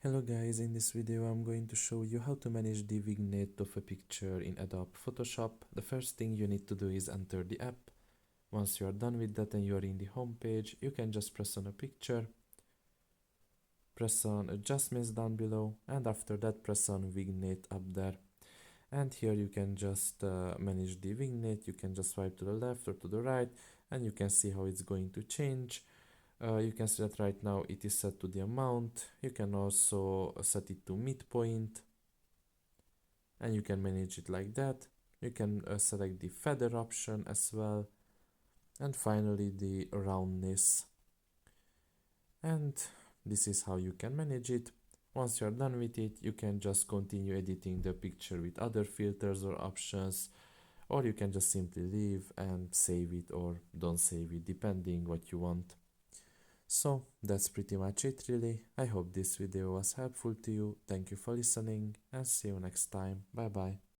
Hello guys, in this video I'm going to show you how to manage the vignette of a picture in Adobe Photoshop. The first thing you need to do is enter the app. Once you are done with that and you are in the home page, you can just press on a picture, press on adjustments down below, and after that press on vignette up there. And here you can just manage the vignette. You can just swipe to the left or to the right and you can see how it's going to change. You can see that right now it is set to the amount. You can also set it to midpoint and you can manage it like that. You can select the feather option as well, and finally the roundness. And this is how you can manage it. Once you're done with it, you can just continue editing the picture with other filters or options, or you can just simply leave and save it or don't save it, depending what you want. So that's pretty much it really. I hope this video was helpful to you. Thank you for listening and see you next time. Bye bye.